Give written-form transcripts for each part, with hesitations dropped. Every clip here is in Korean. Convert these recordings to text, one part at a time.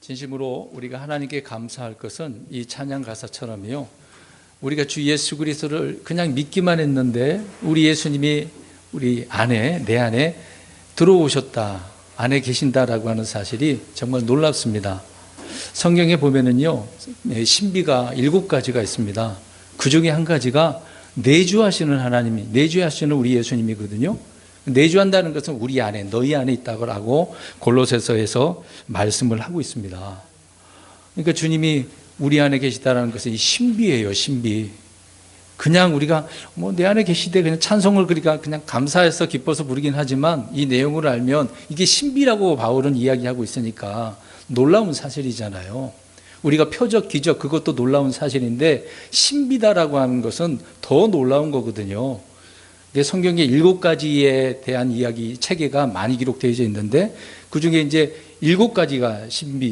진심으로 우리가 하나님께 감사할 것은 이 찬양 가사처럼요, 우리가 주 예수 그리스도를 그냥 믿기만 했는데 우리 예수님이 우리 안에, 내 안에 들어오셨다, 안에 계신다라고 하는 사실이 정말 놀랍습니다. 성경에 보면은요, 신비가 7가지가 있습니다. 그 중에 한 가지가 내주하시는 하나님이, 내주하시는 우리 예수님이거든요. 내주한다는 것은 우리 안에, 너희 안에 있다고 골로새서에서 말씀을 하고 있습니다. 그러니까 주님이 우리 안에 계시다는 것은 이 신비예요, 신비. 그냥 우리가 내 안에 계시되 그냥 찬송을 그냥 감사해서 기뻐서 부르긴 하지만 이 내용을 알면 이게 신비라고 바울은 이야기하고 있으니까 놀라운 사실이잖아요. 우리가 표적, 기적 그것도 놀라운 사실인데 신비다라고 하는 것은 더 놀라운 거거든요. 성경에 7가지에 대한 이야기 체계가 많이 기록되어 있는데 그 중에 이제 7가지가 신비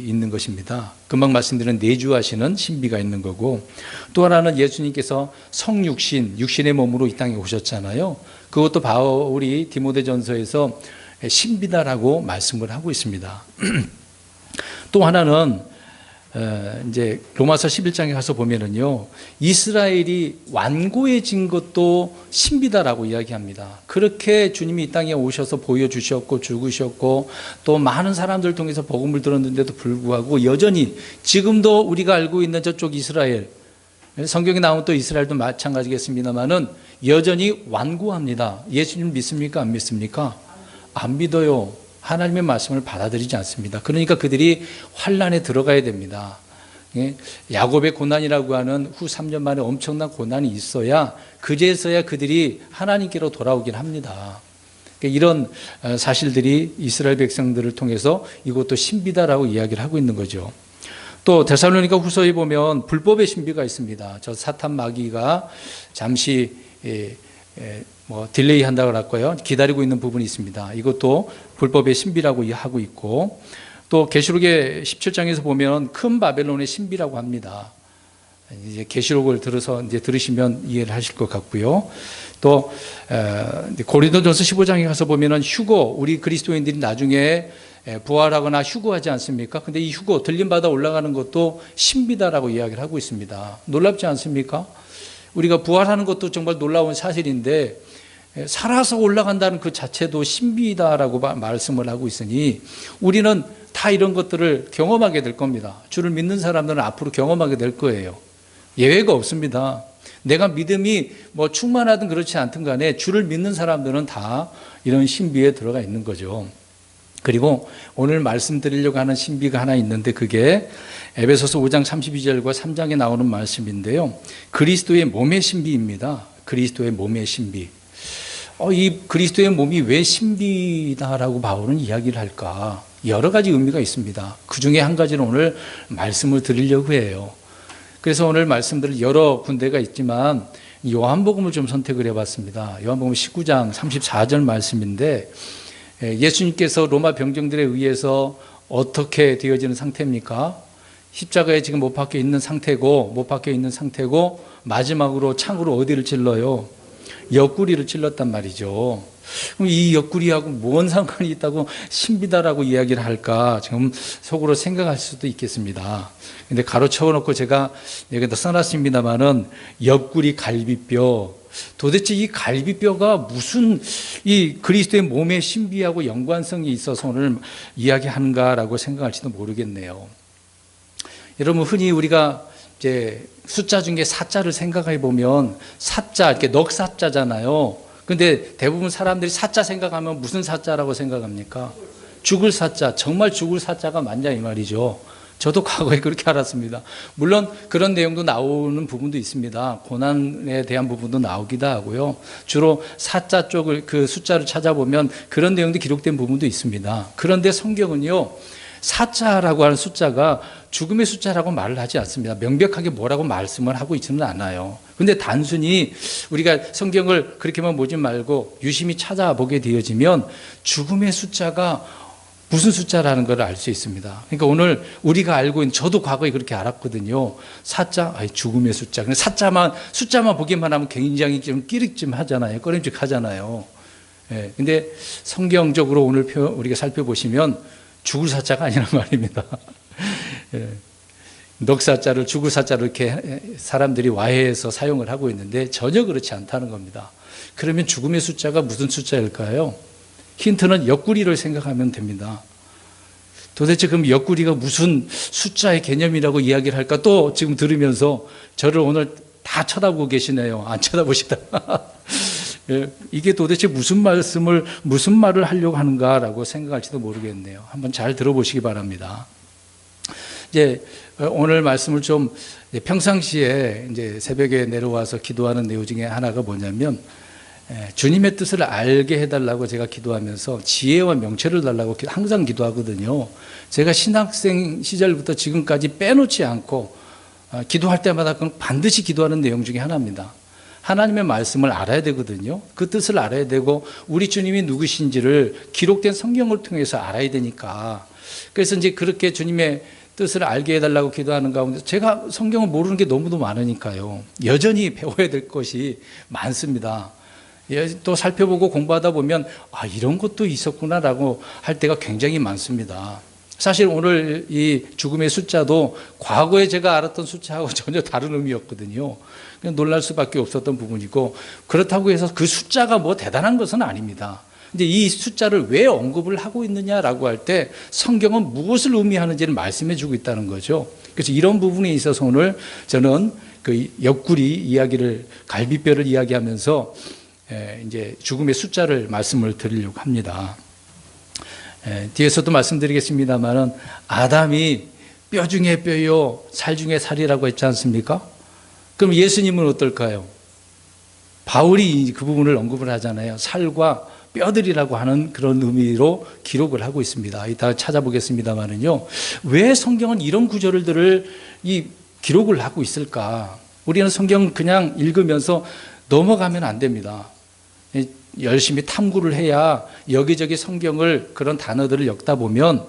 있는 것입니다. 금방 말씀드린 내주하시는 신비가 있는 거고, 또 하나는 예수님께서 성육신, 육신의 몸으로 이 땅에 오셨잖아요. 그것도 바울이 디모데전서에서 신비다라고 말씀을 하고 있습니다. 또 하나는 이제 로마서 11장에 가서 보면은요, 이스라엘이 완고해진 것도 신비다라고 이야기합니다. 그렇게 주님이 이 땅에 오셔서 보여주셨고 죽으셨고 또 많은 사람들 통해서 복음을 들었는데도 불구하고 여전히 지금도 우리가 알고 있는 저쪽 이스라엘, 성경에 나오는 또 이스라엘도 마찬가지겠습니다만은 여전히 완고합니다. 예수님 믿습니까? 안 믿습니까? 안 믿어요. 하나님의 말씀을 받아들이지 않습니다. 그러니까 그들이 환난에 들어가야 됩니다. 야곱의 고난이라고 하는 후 3년 만에 엄청난 고난이 있어야, 그제서야 그들이 하나님께로 돌아오긴 합니다. 이런 사실들이 이스라엘 백성들을 통해서 이것도 신비다라고 이야기를 하고 있는 거죠. 또 데살로니가 후서에 보면 불법의 신비가 있습니다. 저 사탄 마귀가 잠시 딜레이 한다고 할까요? 기다리고 있는 부분이 있습니다. 이것도 불법의 신비라고 하고 있고, 또 계시록의 17장에서 보면 큰 바벨론의 신비라고 합니다. 이제 계시록을 들으시면 이해를 하실 것 같고요. 또 고린도전서 15장에 가서 보면은 휴거, 우리 그리스도인들이 나중에 부활하거나 휴거하지 않습니까? 근데 이 휴거, 들림받아 올라가는 것도 신비다라고 이야기를 하고 있습니다. 놀랍지 않습니까? 우리가 부활하는 것도 정말 놀라운 사실인데 살아서 올라간다는 그 자체도 신비다라고 말씀을 하고 있으니 우리는 다 이런 것들을 경험하게 될 겁니다. 주를 믿는 사람들은 앞으로 경험하게 될 거예요. 예외가 없습니다. 내가 믿음이 충만하든 그렇지 않든 간에 주를 믿는 사람들은 다 이런 신비에 들어가 있는 거죠. 그리고 오늘 말씀드리려고 하는 신비가 하나 있는데 그게 에베소서 5장 32절과 3장에 나오는 말씀인데요. 그리스도의 몸의 신비입니다. 그리스도의 몸의 신비. 이 그리스도의 몸이 왜 신비다라고 바울은 이야기를 할까? 여러 가지 의미가 있습니다. 그 중에 한 가지는 오늘 말씀을 드리려고 해요. 그래서 오늘 말씀드릴 여러 군데가 있지만 요한복음을 좀 선택을 해봤습니다. 요한복음 19장 34절 말씀인데 예수님께서 로마 병정들에 의해서 어떻게 되어지는 상태입니까? 십자가에 지금 못 박혀 있는 상태고 마지막으로 창으로 어디를 찔러요? 옆구리를 찔렀단 말이죠. 그럼 이 옆구리하고 뭔 상관이 있다고 신비다라고 이야기를 할까 지금 속으로 생각할 수도 있겠습니다. 근데 가로쳐놓고 제가 여기다 써놨습니다만은 옆구리 갈비뼈, 도대체 이 갈비뼈가 무슨 이 그리스도의 몸의 신비하고 연관성이 있어서 오늘 이야기하는가라고 생각할지도 모르겠네요. 여러분, 흔히 우리가 이제 숫자 중에 사자를 생각해 보면 사자, 이렇게 넉사자잖아요. 근데 대부분 사람들이 사자 생각하면 무슨 사자라고 생각합니까? 죽을 사자, 정말 죽을 사자가 맞냐 이 말이죠. 저도 과거에 그렇게 알았습니다. 물론 그런 내용도 나오는 부분도 있습니다. 고난에 대한 부분도 나오기도 하고요. 주로 사자 쪽을 그 숫자를 찾아보면 그런 내용도 기록된 부분도 있습니다. 그런데 성경은요, 사자라고 하는 숫자가 죽음의 숫자라고 말을 하지 않습니다. 명백하게 뭐라고 말씀을 하고 있지는 않아요. 근데 단순히 우리가 성경을 그렇게만 보지 말고 유심히 찾아보게 되어지면 죽음의 숫자가 무슨 숫자라는 걸 알 수 있습니다. 그러니까 오늘 우리가 알고 있는, 저도 과거에 그렇게 알았거든요. 사자, 죽음의 숫자. 근데 숫자만 보기만 하면 굉장히 좀 끼릭찜하잖아요. 꺼림직하잖아요. 근데 성경적으로 오늘 우리가 살펴보시면 죽을 사자가 아니란 말입니다. 예. 넉사자를 죽을 사자로 이렇게 사람들이 와해해서 사용을 하고 있는데 전혀 그렇지 않다는 겁니다. 그러면 죽음의 숫자가 무슨 숫자일까요? 힌트는 옆구리를 생각하면 됩니다. 도대체 그럼 옆구리가 무슨 숫자의 개념이라고 이야기를 할까? 또 지금 들으면서 저를 오늘 다 쳐다보고 계시네요. 안 쳐다보시다. 이게 도대체 무슨 말을 하려고 하는가라고 생각할지도 모르겠네요. 한번 잘 들어보시기 바랍니다. 이제 오늘 말씀을 좀 평상시에 이제 새벽에 내려와서 기도하는 내용 중에 하나가 뭐냐면 주님의 뜻을 알게 해달라고 제가 기도하면서 지혜와 명철을 달라고 항상 기도하거든요. 제가 신학생 시절부터 지금까지 빼놓지 않고 기도할 때마다 반드시 기도하는 내용 중에 하나입니다. 하나님의 말씀을 알아야 되거든요. 그 뜻을 알아야 되고 우리 주님이 누구신지를 기록된 성경을 통해서 알아야 되니까. 그래서 이제 그렇게 주님의 뜻을 알게 해달라고 기도하는 가운데 제가 성경을 모르는 게 너무도 많으니까요. 여전히 배워야 될 것이 많습니다. 또 살펴보고 공부하다 보면 이런 것도 있었구나라고 할 때가 굉장히 많습니다. 사실 오늘 이 죽음의 숫자도 과거에 제가 알았던 숫자하고 전혀 다른 의미였거든요. 그냥 놀랄 수밖에 없었던 부분이고, 그렇다고 해서 그 숫자가 뭐 대단한 것은 아닙니다. 근데 이 숫자를 왜 언급을 하고 있느냐라고 할 때 성경은 무엇을 의미하는지를 말씀해 주고 있다는 거죠. 그래서 이런 부분에 있어서 오늘 저는 그 옆구리 이야기를, 갈비뼈를 이야기하면서 이제 죽음의 숫자를 말씀을 드리려고 합니다. 뒤에서도 말씀드리겠습니다만은 아담이 뼈 중에 뼈요 살 중에 살이라고 했지 않습니까? 그럼 예수님은 어떨까요? 바울이 그 부분을 언급을 하잖아요. 살과 뼈들이라고 하는 그런 의미로 기록을 하고 있습니다. 이따 찾아보겠습니다만은요. 왜 성경은 이런 구절들을 기록을 하고 있을까? 우리는 성경 그냥 읽으면서 넘어가면 안 됩니다. 열심히 탐구를 해야 여기저기 성경을 그런 단어들을 엮다 보면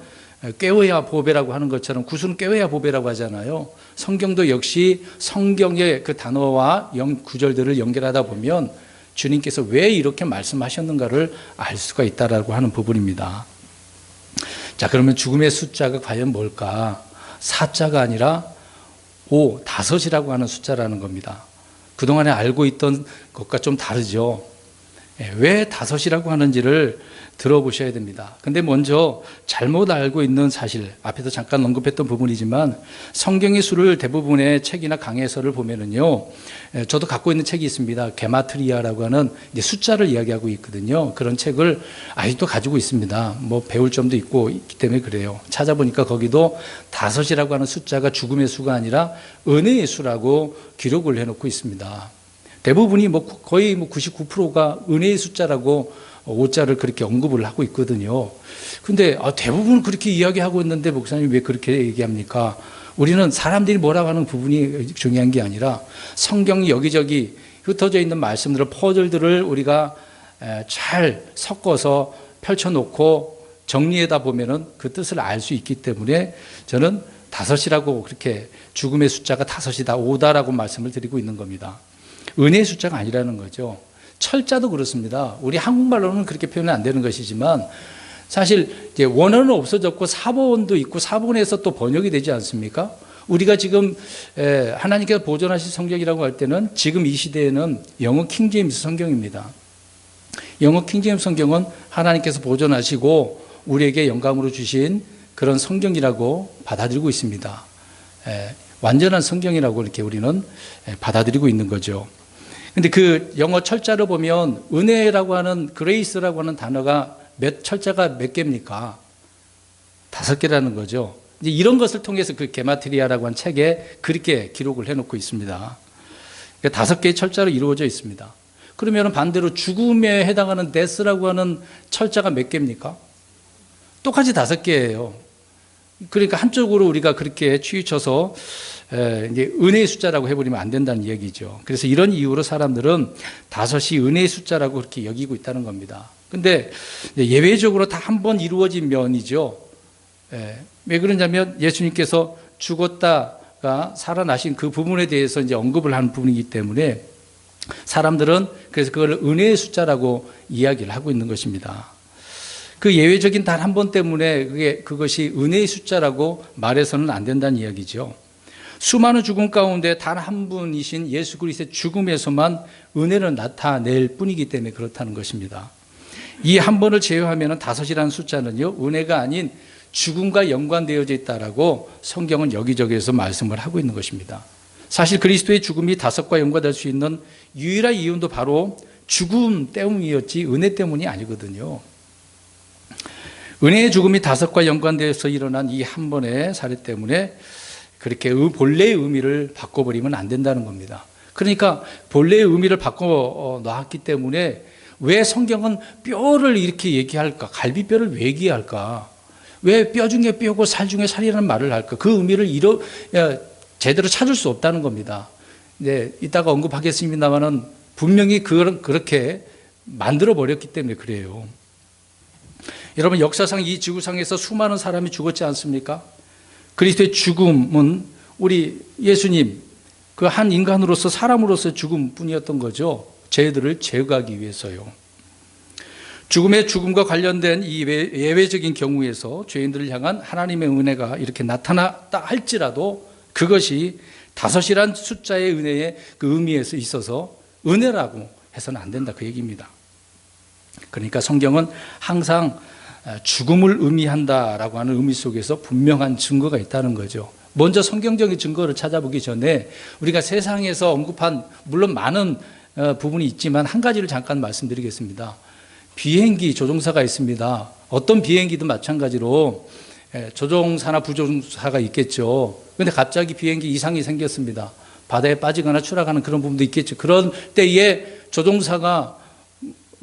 꿰어야 보배라고 하는 것처럼, 구슬은 꿰어야 보배라고 하잖아요. 성경도 역시 성경의 그 단어와 구절들을 연결하다 보면 주님께서 왜 이렇게 말씀하셨는가를 알 수가 있다라고 하는 부분입니다. 자, 그러면 죽음의 숫자가 과연 뭘까? 4자가 아니라 5이라고 하는 숫자라는 겁니다. 그동안에 알고 있던 것과 좀 다르죠. 왜 5이라고 하는지를 들어보셔야 됩니다. 근데 먼저 잘못 알고 있는 사실, 앞에서 잠깐 언급했던 부분이지만 성경의 수를 대부분의 책이나 강해서를 보면은요, 저도 갖고 있는 책이 있습니다. 게마트리아라고 하는 이제 숫자를 이야기하고 있거든요. 그런 책을 아직도 가지고 있습니다. 뭐 배울 점도 있고 있기 때문에 그래요. 찾아보니까 거기도 5이라고 하는 숫자가 죽음의 수가 아니라 은혜의 수라고 기록을 해놓고 있습니다. 대부분이 거의 99%가 은혜의 숫자라고 5자를 그렇게 언급을 하고 있거든요. 근데 대부분 그렇게 이야기하고 있는데 목사님 왜 그렇게 얘기합니까? 우리는 사람들이 뭐라고 하는 부분이 중요한 게 아니라 성경이 여기저기 흩어져 있는 말씀들을, 퍼즐들을 우리가 잘 섞어서 펼쳐놓고 정리하다 보면은 그 뜻을 알 수 있기 때문에 저는 5이라고, 그렇게 죽음의 숫자가 5이다, 5다라고 말씀을 드리고 있는 겁니다. 은혜의 숫자가 아니라는 거죠. 철자도 그렇습니다. 우리 한국말로는 그렇게 표현은 안 되는 것이지만 사실 이제 원어는 없어졌고 사본도 있고 사본에서 또 번역이 되지 않습니까? 우리가 지금 하나님께서 보존하신 성경이라고 할 때는 지금 이 시대에는 영어 킹제임스 성경입니다. 영어 킹제임스 성경은 하나님께서 보존하시고 우리에게 영감으로 주신 그런 성경이라고 받아들이고 있습니다. 완전한 성경이라고 이렇게 우리는 받아들이고 있는 거죠. 근데 그 영어 철자를 보면 은혜라고 하는, 그레이스라고 하는 단어가 철자가 몇 개입니까? 5개라는 거죠. 이제 이런 것을 통해서 그 게마트리아라고 하는 책에 그렇게 기록을 해놓고 있습니다. 5개의 철자로 이루어져 있습니다. 그러면 반대로 죽음에 해당하는 데스라고 하는 철자가 몇 개입니까? 똑같이 5개예요. 그러니까 한쪽으로 우리가 그렇게 치우쳐서 이제 은혜의 숫자라고 해버리면 안 된다는 얘기죠. 그래서 이런 이유로 사람들은 5이 은혜의 숫자라고 그렇게 여기고 있다는 겁니다. 근데 예외적으로 다 한 번 이루어진 면이죠. 왜 그러냐면 예수님께서 죽었다가 살아나신 그 부분에 대해서 이제 언급을 하는 부분이기 때문에 사람들은 그래서 그걸 은혜의 숫자라고 이야기를 하고 있는 것입니다. 그 예외적인 단 한 번 때문에 그것이 은혜의 숫자라고 말해서는 안 된다는 이야기죠. 수많은 죽음 가운데 단 한 분이신 예수 그리스도의 죽음에서만 은혜를 나타낼 뿐이기 때문에 그렇다는 것입니다. 이 한 번을 제외하면 다섯이라는 숫자는요, 은혜가 아닌 죽음과 연관되어져 있다라고 성경은 여기저기에서 말씀을 하고 있는 것입니다. 사실 그리스도의 죽음이 다섯과 연관될 수 있는 유일한 이유도 바로 죽음 때문이었지 은혜 때문이 아니거든요. 은혜의 죽음이 다섯과 연관되어서 일어난 이 한 번의 사례 때문에 그렇게 본래의 의미를 바꿔버리면 안 된다는 겁니다. 그러니까 본래의 의미를 바꿔 놨기 때문에 왜 성경은 뼈를 이렇게 얘기할까? 갈비뼈를 왜 얘기할까? 왜 뼈 중에 뼈고 살 중에 살이라는 말을 할까? 그 의미를 제대로 찾을 수 없다는 겁니다. 이제 이따가 언급하겠습니다만은 분명히 그렇게 만들어 버렸기 때문에 그래요. 여러분, 역사상 이 지구상에서 수많은 사람이 죽었지 않습니까? 그리스도의 죽음은 우리 예수님 그 한 인간으로서 사람으로서 죽음뿐이었던 거죠. 죄들을 제거하기 위해서요. 죽음과 관련된 이 예외적인 경우에서 죄인들을 향한 하나님의 은혜가 이렇게 나타났다 할지라도 그것이 다섯이란 숫자의 은혜의 그 의미에서 있어서 은혜라고 해서는 안 된다, 그 얘기입니다. 그러니까 성경은 항상 죽음을 의미한다라고 하는 의미 속에서 분명한 증거가 있다는 거죠. 먼저 성경적인 증거를 찾아보기 전에 우리가 세상에서 언급한, 물론 많은 부분이 있지만 한 가지를 잠깐 말씀드리겠습니다. 비행기 조종사가 있습니다. 어떤 비행기든 마찬가지로 조종사나 부조종사가 있겠죠. 그런데 갑자기 비행기 이상이 생겼습니다. 바다에 빠지거나 추락하는 그런 부분도 있겠죠. 그런 때에 조종사가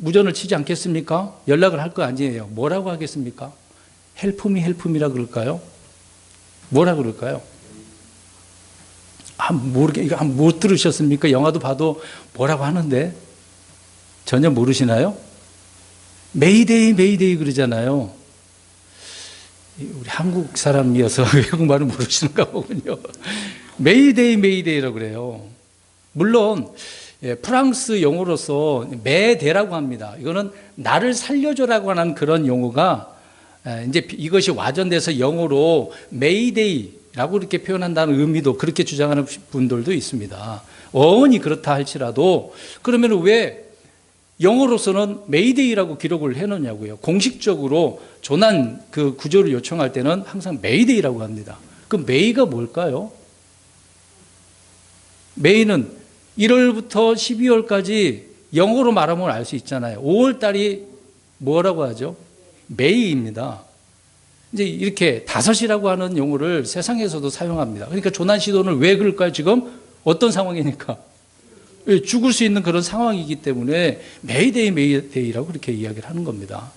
무전을 치지 않겠습니까? 연락을 할 거 아니에요. 뭐라고 하겠습니까? 헬프미라 그럴까요? 뭐라 그럴까요? 이거 못 들으셨습니까? 영화도 봐도 뭐라고 하는데 전혀 모르시나요? 메이데이 그러잖아요. 우리 한국 사람이어서 외국말을 모르시는가 보군요. 메이데이라고 그래요. 물론 프랑스 용어로서 메데라고 합니다. 이거는 나를 살려줘라고 하는 그런 용어가 이제 이것이 와전돼서 영어로 메이데이라고 이렇게 표현한다는 의미도 그렇게 주장하는 분들도 있습니다. 어원이 그렇다 할지라도 그러면 왜 영어로서는 메이데이라고 기록을 해놓냐고요. 공식적으로 조난 그 구조를 요청할 때는 항상 메이데이라고 합니다. 그 메이가 뭘까요? 메이는 1월부터 12월까지 영어로 말하면 알 수 있잖아요. 5월 달이 뭐라고 하죠? 메이입니다. 이제 이렇게 다섯이라고 하는 용어를 세상에서도 사용합니다. 그러니까 조난 시도는 왜 그럴까요? 지금 어떤 상황이니까? 죽을 수 있는 그런 상황이기 때문에 메이데이라고 그렇게 이야기를 하는 겁니다.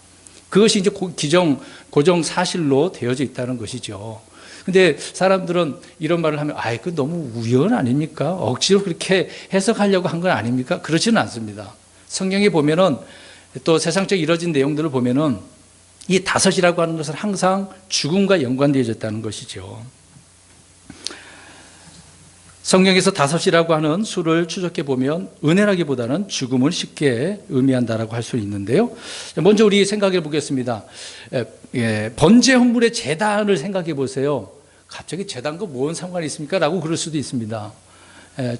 그것이 이제 고정 사실로 되어져 있다는 것이죠. 근데 사람들은 이런 말을 하면 그 너무 우연 아닙니까? 억지로 그렇게 해석하려고 한 건 아닙니까? 그렇지는 않습니다. 성경에 보면은 또 세상적 이뤄진 내용들을 보면은 이 다섯이라고 하는 것은 항상 죽음과 연관되어졌다는 것이죠. 성경에서 다섯이라고 하는 수를 추적해 보면 은혜라기보다는 죽음을 쉽게 의미한다라고 할 수 있는데요. 먼저 우리 생각해 보겠습니다. 번제 헌물의 제단을 생각해 보세요. 갑자기 제단과 뭔 상관이 있습니까? 라고 그럴 수도 있습니다.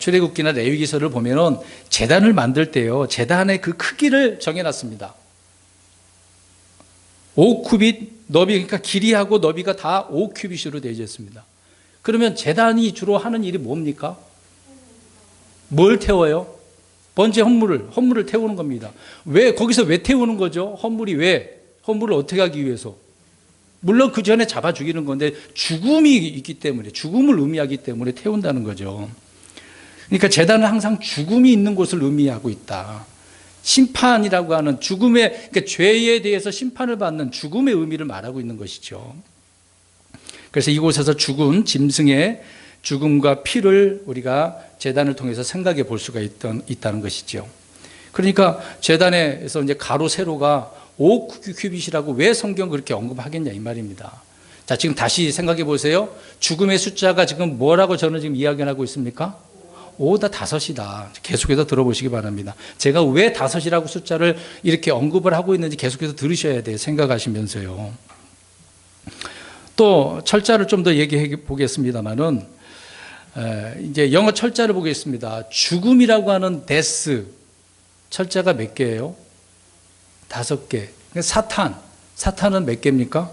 출애굽기나 레위기서를 보면은 제단을 만들 때요, 제단의 그 크기를 정해놨습니다. 5규빗 너비, 그러니까 길이하고 너비가 다 5규빗으로 되어 있습니다. 그러면 제단이 주로 하는 일이 뭡니까? 뭘 태워요? 번제 헌물을 태우는 겁니다. 거기서 왜 태우는 거죠? 헌물을 어떻게 하기 위해서? 물론 그 전에 잡아 죽이는 건데 죽음이 있기 때문에, 죽음을 의미하기 때문에 태운다는 거죠. 그러니까 제단은 항상 죽음이 있는 곳을 의미하고 있다. 심판이라고 하는 그러니까 죄에 대해서 심판을 받는 죽음의 의미를 말하고 있는 것이죠. 그래서 이곳에서 죽은 짐승의 죽음과 피를 우리가 제단을 통해서 생각해 볼 수가 있다는 것이죠. 그러니까 제단에서 이제 가로 세로가 5규빗이라고 왜 성경 그렇게 언급하겠냐 이 말입니다. 자, 지금 다시 생각해 보세요. 죽음의 숫자가 지금 뭐라고 저는 지금 이야기하고 있습니까? 오다 다섯이다. 계속해서 들어보시기 바랍니다. 제가 왜 다섯이라고 숫자를 이렇게 언급을 하고 있는지 계속해서 들으셔야 돼요. 생각하시면서요. 또 철자를 좀 더 얘기해 보겠습니다만은 이제 영어 철자를 보겠습니다. 죽음이라고 하는 데스 철자가 몇 개예요? 5개. 사탄은 몇 개입니까?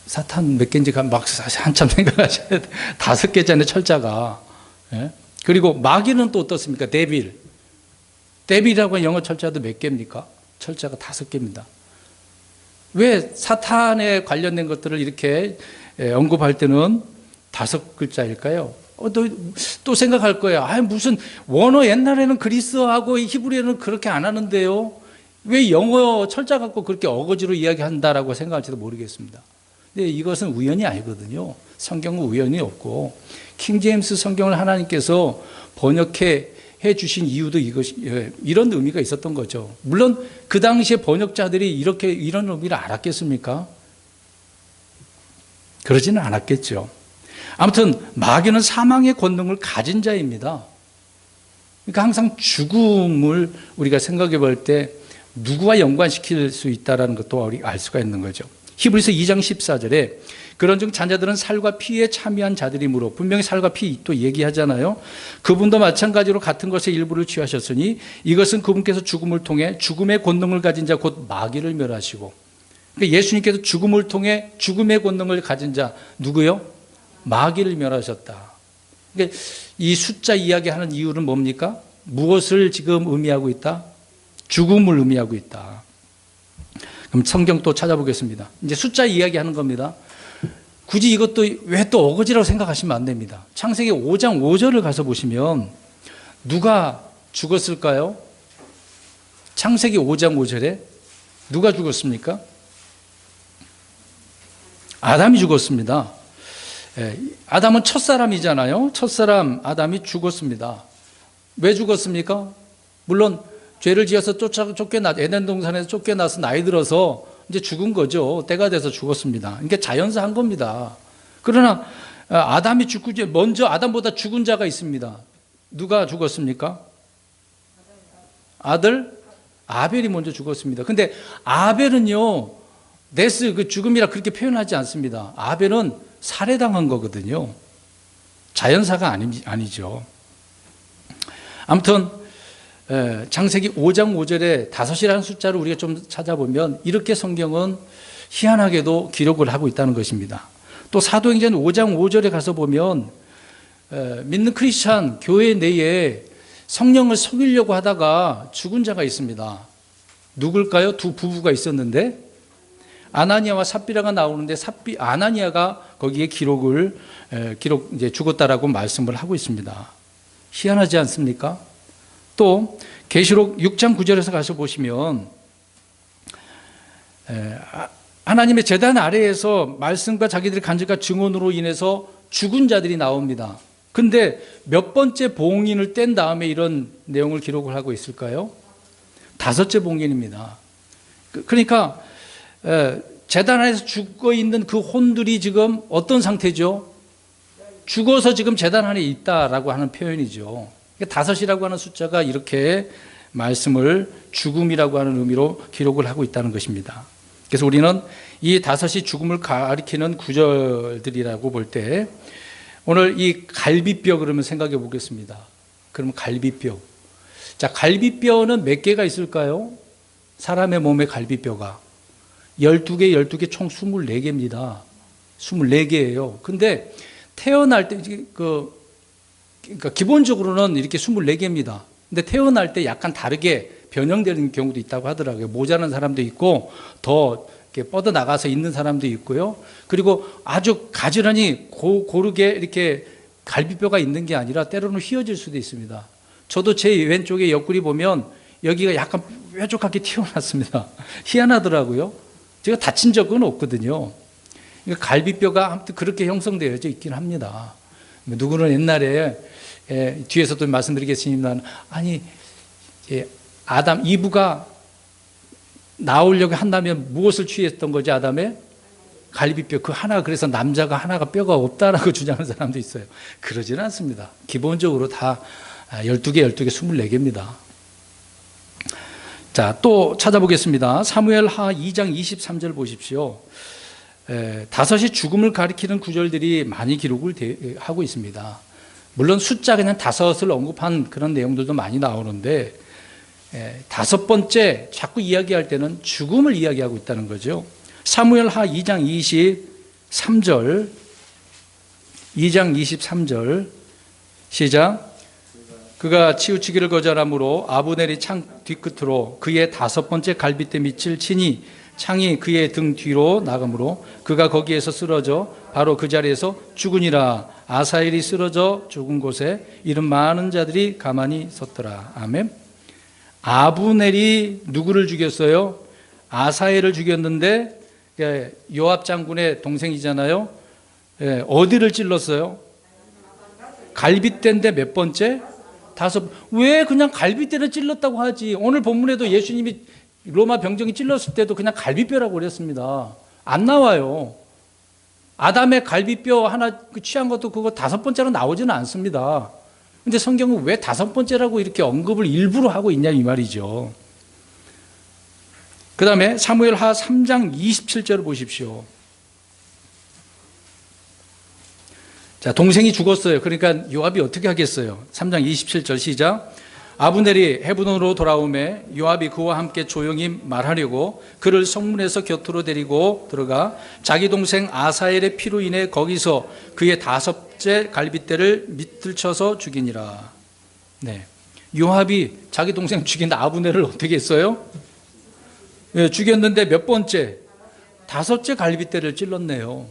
사탄 몇 개인지 막 한참 생각하셔야 돼. 5개잖아요, 철자가. 예? 그리고 마귀는 또 어떻습니까? 데빌이라고 하는 영어 철자도 몇 개입니까? 철자가 5개입니다. 왜 사탄에 관련된 것들을 이렇게 언급할 때는 5글자일까요? 또 생각할 거예요. 무슨 원어 옛날에는 그리스어하고 히브리어는 그렇게 안 하는데요. 왜 영어 철자 갖고 그렇게 어거지로 이야기한다라고 생각할지도 모르겠습니다. 근데 이것은 우연이 아니거든요. 성경은 우연이 없고 킹제임스 성경을 하나님께서 번역해 주신 이유도 이런 의미가 있었던 거죠. 물론 그 당시에 번역자들이 이런 의미를 알았겠습니까? 그러지는 않았겠죠. 아무튼 마귀는 사망의 권능을 가진 자입니다. 그러니까 항상 죽음을 우리가 생각해 볼 때 누구와 연관시킬 수 있다는 것도 알 수가 있는 거죠. 히브리서 2장 14절에 그런즉 자녀들은 살과 피에 참여한 자들이므로, 분명히 살과 피 또 얘기하잖아요. 그분도 마찬가지로 같은 것의 일부를 취하셨으니 이것은 그분께서 죽음을 통해 죽음의 권능을 가진 자 곧 마귀를 멸하시고, 그러니까 예수님께서 죽음을 통해 죽음의 권능을 가진 자 누구요? 마귀를 멸하셨다. 그러니까 이 숫자 이야기하는 이유는 뭡니까? 무엇을 지금 의미하고 있다? 죽음을 의미하고 있다. 그럼 성경 또 찾아보겠습니다. 이제 숫자 이야기하는 겁니다. 굳이 이것도 왜 또 어거지라고 생각하시면 안 됩니다. 창세기 5장 5절을 가서 보시면 누가 죽었을까요? 창세기 5장 5절에 누가 죽었습니까? 아담이 죽었습니다. 아담은 첫사람이잖아요. 첫사람 아담이 죽었습니다. 왜 죽었습니까? 물론 죄를 지어서 에덴 동산에서 쫓겨나서 나이 들어서 이제 죽은 거죠. 때가 돼서 죽었습니다. 그러니까 자연사 한 겁니다. 그러나 아담이 죽고 먼저 아담보다 죽은 자가 있습니다. 누가 죽었습니까? 아들 아벨이 먼저 죽었습니다. 근데 아벨은요, 그 죽음이라 그렇게 표현하지 않습니다. 아벨은 살해당한 거거든요. 자연사가 아니죠. 아무튼 창세기 5장 5절에 5이라는 숫자를 우리가 좀 찾아보면 이렇게 성경은 희한하게도 기록을 하고 있다는 것입니다. 또 사도행전 5장 5절에 가서 보면 믿는 크리스찬 교회 내에 성령을 속이려고 하다가 죽은 자가 있습니다. 누굴까요? 두 부부가 있었는데 아나니아와 삽비라가 나오는데 아나니아가 거기에 이제 죽었다라고 말씀을 하고 있습니다. 희한하지 않습니까? 또 계시록 6장 9절에서 가서 보시면 하나님의 제단 아래에서 말씀과 자기들의 간증과 증언으로 인해서 죽은 자들이 나옵니다. 근데 몇 번째 봉인을 뗀 다음에 이런 내용을 기록을 하고 있을까요? 5째 봉인입니다. 그러니까 제단 안에서 죽어 있는 그 혼들이 지금 어떤 상태죠? 죽어서 지금 제단 안에 있다라고 하는 표현이죠. 5이라고 하는 숫자가 이렇게 말씀을 죽음이라고 하는 의미로 기록을 하고 있다는 것입니다. 그래서 우리는 이 5이 죽음을 가리키는 구절들이라고 볼 때 오늘 이 갈비뼈 그러면 생각해 보겠습니다. 그러면 갈비뼈. 자, 갈비뼈는 몇 개가 있을까요? 사람의 몸에 갈비뼈가 12개 총 24개입니다. 24개예요. 근데 태어날 때 그러니까 기본적으로는 이렇게 24개입니다. 근데 태어날 때 약간 다르게 변형되는 경우도 있다고 하더라고요. 모자란 사람도 있고 더 이렇게 뻗어 나가서 있는 사람도 있고요. 그리고 아주 가지런히 고르게 이렇게 갈비뼈가 있는 게 아니라 때로는 휘어질 수도 있습니다. 저도 제 왼쪽에 옆구리 보면 여기가 약간 뾰족하게 튀어났습니다. 희한하더라고요. 제가 다친 적은 없거든요. 그러니까 갈비뼈가 아무튼 그렇게 형성되어 있긴 합니다. 누구는 옛날에 뒤에서도 말씀드리겠습니다만, 아니 아담 이브가 나오려고 한다면 무엇을 취했던 거지? 아담의 갈비뼈 그 하나, 그래서 남자가 하나가 뼈가 없다라고 주장하는 사람도 있어요. 그러지는 않습니다. 기본적으로 다 12개, 12개, 24개입니다. 자, 또 찾아보겠습니다. 사무엘 하 2장 23절 보십시오. 다섯이 죽음을 가리키는 구절들이 많이 기록을 하고 있습니다. 물론 숫자 그냥 다섯을 언급한 그런 내용들도 많이 나오는데, 다섯 번째 자꾸 이야기할 때는 죽음을 이야기하고 있다는 거죠. 사무엘 하 2장 23절, 2장 23절 시작. 그가 치우치기를 거절함으로 아브넬이 창 뒤끝으로 그의 다섯 번째 갈빗대 밑을 치니 창이 그의 등 뒤로 나가므로 그가 거기에서 쓰러져 바로 그 자리에서 죽으니라. 아사엘이 쓰러져 죽은 곳에 이른 많은 자들이 가만히 섰더라. 아멘. 아브넬이 누구를 죽였어요? 아사엘을 죽였는데 요압 장군의 동생이잖아요. 어디를 찔렀어요? 갈빗대인데 몇 번째? 다섯. 왜 그냥 갈빗대를 찔렀다고 하지? 오늘 본문에도 예수님이 로마 병정이 찔렀을 때도 그냥 갈비뼈라고 그랬습니다. 안 나와요. 아담의 갈비뼈 하나 취한 것도 그거 다섯 번째로 나오지는 않습니다. 근데 성경은 왜 다섯 번째라고 이렇게 언급을 일부러 하고 있냐 이 말이죠. 그 다음에 사무엘 하 3장 27절을 보십시오. 자, 동생이 죽었어요. 그러니까 요압이 어떻게 하겠어요? 3장 27절 시작. 아브넬이 헤브론으로 돌아오매 요압이 그와 함께 조용히 말하려고 그를 성문에서 곁으로 데리고 들어가 자기 동생 아사엘의 피로 인해 거기서 그의 다섯째 갈빗대를 밑들쳐서 죽이니라. 네, 요압이 자기 동생 죽인 아브넬을 어떻게 했어요? 죽였는데 몇 번째? 다섯째 갈빗대를 찔렀네요.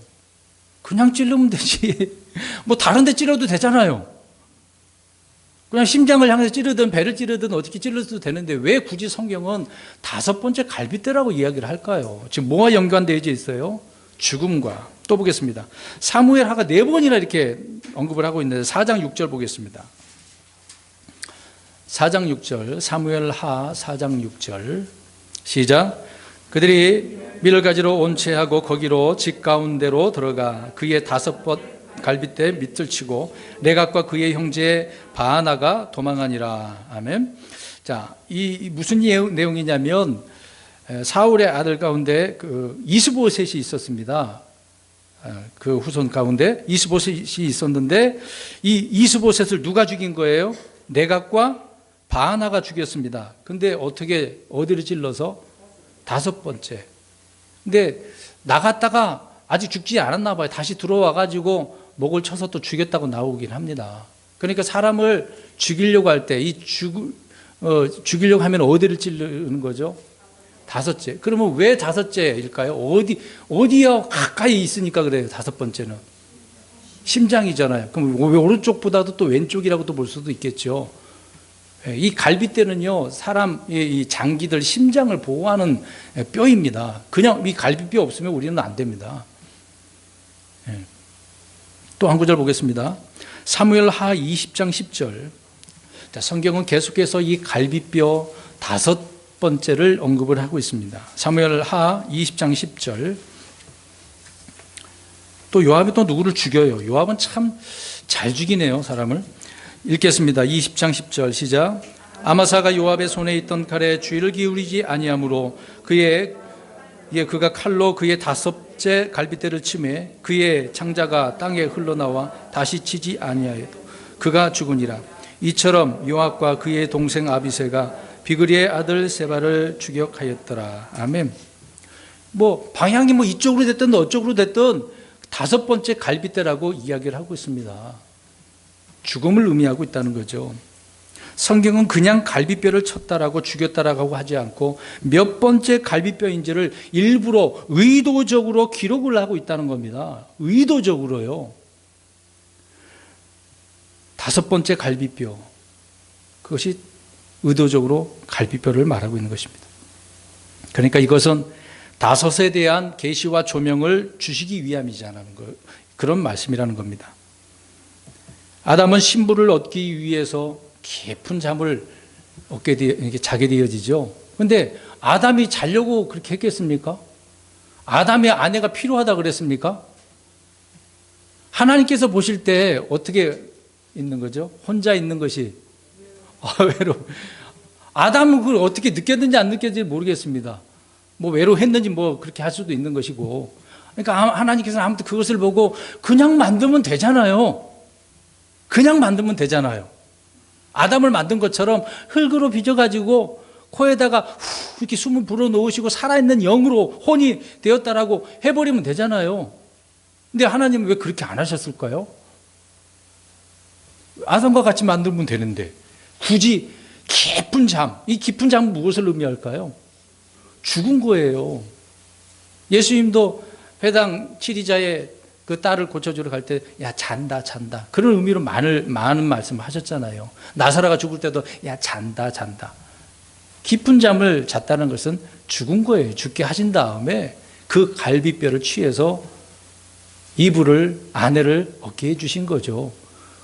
그냥 찔르면 되지. 뭐 다른 데 찔러도 되잖아요. 그냥 심장을 향해서 찌르든 배를 찌르든 어떻게 찔러도 되는데 왜 굳이 성경은 다섯 번째 갈빗대라고 이야기를 할까요? 지금 뭐와 연관되어 있어요? 죽음과. 또 보겠습니다. 사무엘 하가 4번이나 이렇게 언급을 하고 있는데 4장 6절 보겠습니다. 4장 6절, 사무엘 하 4장 6절 시작. 그들이 밀을 가지러 온채하고 거기로 집 가운데로 들어가 그의 다섯 번 갈빗대 밑을 치고 레갑과 그의 형제 바하나가 도망하니라. 아멘. 자, 이 무슨 내용이냐면 사울의 아들 가운데 그 이스보셋이 있었습니다. 그 후손 가운데 이스보셋이 있었는데 이 이스보셋을 누가 죽인 거예요? 레갑과 바하나가 죽였습니다. 근데 어떻게 어디를 찔러서? 다섯 번째. 근데 나갔다가 아직 죽지 않았나 봐요. 다시 들어와 가지고 목을 쳐서 또 죽였다고 나오긴 합니다. 그러니까 사람을 죽이려고 할 때 죽이려고 하면 어디를 찌르는 거죠? 다섯째. 그러면 왜 다섯째일까요? 어디야 가까이 있으니까 그래요. 다섯 번째는 심장이잖아요. 그럼 왜 오른쪽보다도 또 왼쪽이라고도 볼 수도 있겠죠. 이 갈빗대는요, 사람의 이 장기들 심장을 보호하는 뼈입니다. 그냥 이 갈빗뼈 없으면 우리는 안 됩니다. 또 한 구절 보겠습니다. 사무엘 하 20장 10절. 자, 성경은 계속해서 이 갈빗뼈 다섯 번째를 언급을 하고 있습니다. 사무엘 하 20장 10절. 또 요압이 또 누구를 죽여요. 요압은 참 잘 죽이네요, 사람을. 읽겠습니다. 20장 10절 시작. 아마사가 요압의 손에 있던 칼에 주의를 기울이지 아니하므로 그가 칼로 그의 다섯째 갈빗대를 치매 그의 창자가 땅에 흘러나와 다시 치지 아니하여도 그가 죽으니라. 이처럼 요압과 그의 동생 아비새가 비그리의 아들 세바를 추격하였더라. 아멘. 뭐 방향이 뭐 이쪽으로 됐든 어쪽으로 됐든 다섯 번째 갈빗대라고 이야기를 하고 있습니다. 죽음을 의미하고 있다는 거죠. 성경은 그냥 갈비뼈를 쳤다라고 죽였다라고 하지 않고 몇 번째 갈비뼈인지를 일부러 의도적으로 기록을 하고 있다는 겁니다. 의도적으로요. 다섯 번째 갈비뼈. 그것이 의도적으로 갈비뼈를 말하고 있는 것입니다. 그러니까 이것은 다섯에 대한 계시와 조명을 주시기 위함이잖아요. 그런 말씀이라는 겁니다. 아담은 신부를 얻기 위해서 깊은 잠을 자게 되어지죠. 그런데 아담이 자려고 그렇게 했겠습니까? 아담의 아내가 필요하다 그랬습니까? 하나님께서 보실 때 어떻게 있는 거죠? 혼자 있는 것이 외로워. 아담은 그걸 어떻게 느꼈는지 안 느꼈는지 모르겠습니다. 뭐 외로웠는지 뭐 그렇게 할 수도 있는 것이고. 그러니까 하나님께서는 아무튼 그것을 보고 그냥 만들면 되잖아요. 그냥 만들면 되잖아요. 아담을 만든 것처럼 흙으로 빚어가지고 코에다가 후 이렇게 숨을 불어넣으시고 살아있는 영으로 혼이 되었다라고 해버리면 되잖아요. 근데 하나님은 왜 그렇게 안 하셨을까요? 아담과 같이 만들면 되는데 굳이 깊은 잠, 이 깊은 잠은 무엇을 의미할까요? 죽은 거예요. 예수님도 회당 치리자의 그 딸을 고쳐주러 갈 때, 야, 잔다. 그런 의미로 많은 말씀을 하셨잖아요. 나사로가 죽을 때도, 야, 잔다. 깊은 잠을 잤다는 것은 죽은 거예요. 죽게 하신 다음에 그 갈비뼈를 취해서 이불을, 아내를 얻게 해주신 거죠.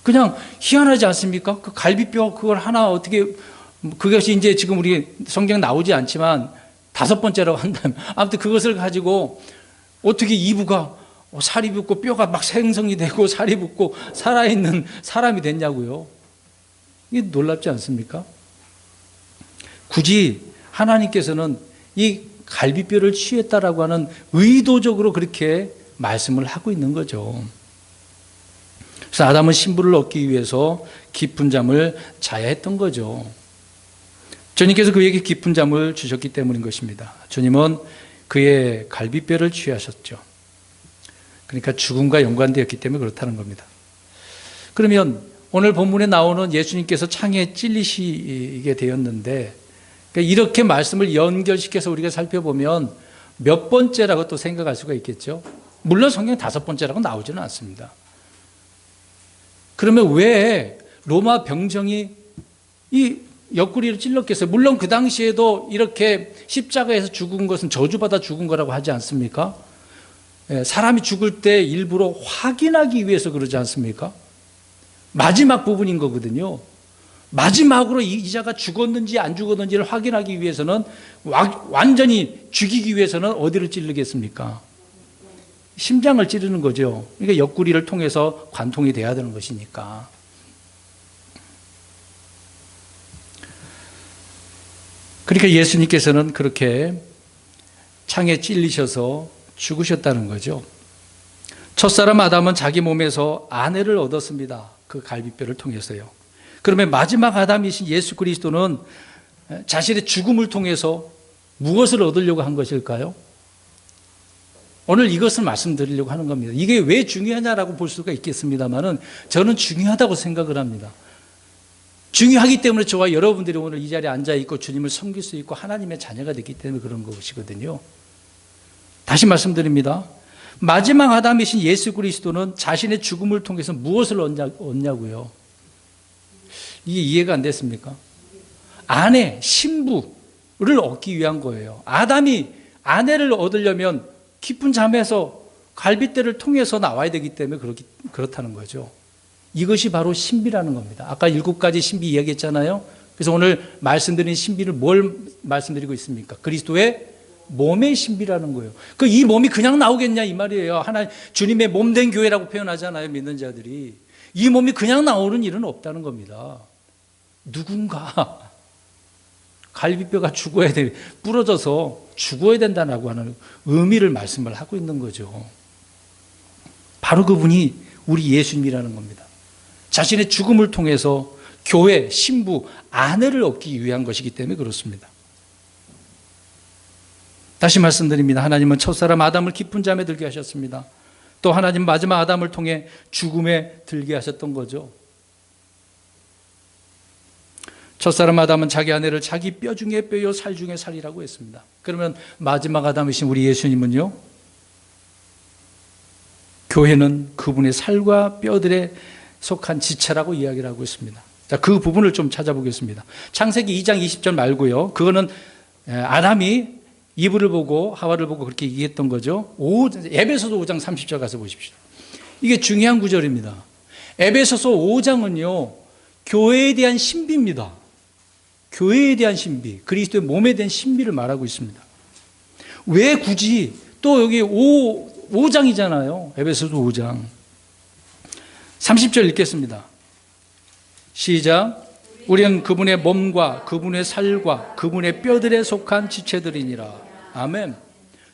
그냥 희한하지 않습니까? 그 갈비뼈 그걸 하나 어떻게, 그것이 이제 지금 우리 성경 나오지 않지만 5번째라고 한다면, 아무튼 그것을 가지고 어떻게 이부가 살이 붙고 뼈가 막 생성이 되고 살이 붙고 살아있는 사람이 됐냐고요. 이게 놀랍지 않습니까? 굳이 하나님께서는 이 갈비뼈를 취했다라고 하는 의도적으로 그렇게 말씀을 하고 있는 거죠. 그래서 아담은 신부를 얻기 위해서 깊은 잠을 자야 했던 거죠. 주님께서 그에게 깊은 잠을 주셨기 때문인 것입니다. 주님은 그의 갈비뼈를 취하셨죠. 그러니까 죽음과 연관되었기 때문에 그렇다는 겁니다. 그러면 오늘 본문에 나오는 예수님께서 창에 찔리시게 되었는데, 그러니까 이렇게 말씀을 연결시켜서 우리가 살펴보면 몇 번째라고 또 생각할 수가 있겠죠. 물론 성경 5번째라고 나오지는 않습니다. 그러면 왜 로마 병정이 이 옆구리를 찔렀겠어요? 물론 그 당시에도 이렇게 십자가에서 죽은 것은 저주받아 죽은 거라고 하지 않습니까? 사람이 죽을 때 일부러 확인하기 위해서 그러지 않습니까? 마지막 부분인 거거든요. 마지막으로 이자가 죽었는지 안 죽었는지를 확인하기 위해서는, 완전히 죽이기 위해서는 어디를 찌르겠습니까? 심장을 찌르는 거죠. 그러니까 옆구리를 통해서 관통이 돼야 되는 것이니까. 그러니까 예수님께서는 그렇게 창에 찔리셔서 죽으셨다는 거죠. 첫사람 아담은 자기 몸에서 아내를 얻었습니다. 그 갈비뼈를 통해서요. 그러면 마지막 아담이신 예수 그리스도는 자신의 죽음을 통해서 무엇을 얻으려고 한 것일까요? 오늘 이것을 말씀드리려고 하는 겁니다. 이게 왜 중요하냐라고 볼 수가 있겠습니다만은 저는 중요하다고 생각을 합니다. 중요하기 때문에 저와 여러분들이 오늘 이 자리에 앉아 있고 주님을 섬길 수 있고 하나님의 자녀가 됐기 때문에 그런 것이거든요. 다시 말씀드립니다. 마지막 아담이신 예수 그리스도는 자신의 죽음을 통해서 무엇을 얻냐고요? 이게 이해가 안 됐습니까? 아내, 신부를 얻기 위한 거예요. 아담이 아내를 얻으려면 깊은 잠에서 갈빗대를 통해서 나와야 되기 때문에 그렇다는 거죠. 이것이 바로 신비라는 겁니다. 아까 7가지 신비 이야기했잖아요. 그래서 오늘 말씀드린 신비를 뭘 말씀드리고 있습니까? 그리스도의 몸의 신비라는 거예요. 이 몸이 그냥 나오겠냐 이 말이에요. 주님의 몸된 교회라고 표현하잖아요. 믿는 자들이. 이 몸이 그냥 나오는 일은 없다는 겁니다. 누군가 갈비뼈가 죽어야 돼, 부러져서 죽어야 된다고 하는 의미를 말씀을 하고 있는 거죠. 바로 그분이 우리 예수님이라는 겁니다. 자신의 죽음을 통해서 교회, 신부, 아내를 얻기 위한 것이기 때문에 그렇습니다. 다시 말씀드립니다. 하나님은 첫사람 아담을 깊은 잠에 들게 하셨습니다. 또 하나님 마지막 아담을 통해 죽음에 들게 하셨던 거죠. 첫사람 아담은 자기 아내를 자기 뼈 중에 뼈요 살 중에 살이라고 했습니다. 그러면 마지막 아담이신 우리 예수님은요, 교회는 그분의 살과 뼈들에 속한 지체라고 이야기를 하고 있습니다. 자, 그 부분을 좀 찾아보겠습니다. 창세기 2장 20절 말고요. 그거는 아담이 이브를 보고 하와를 보고 그렇게 얘기했던 거죠. 에베소서 5장 30절 가서 보십시오. 이게 중요한 구절입니다. 에베소서 5장은요, 교회에 대한 신비입니다. 교회에 대한 신비, 그리스도의 몸에 대한 신비를 말하고 있습니다. 왜 굳이 또 여기 5장이잖아요. 에베소서 5장. 30절 읽겠습니다. 시작. 우리는 그분의 몸과 그분의 살과 그분의 뼈들에 속한 지체들이니라. 아멘.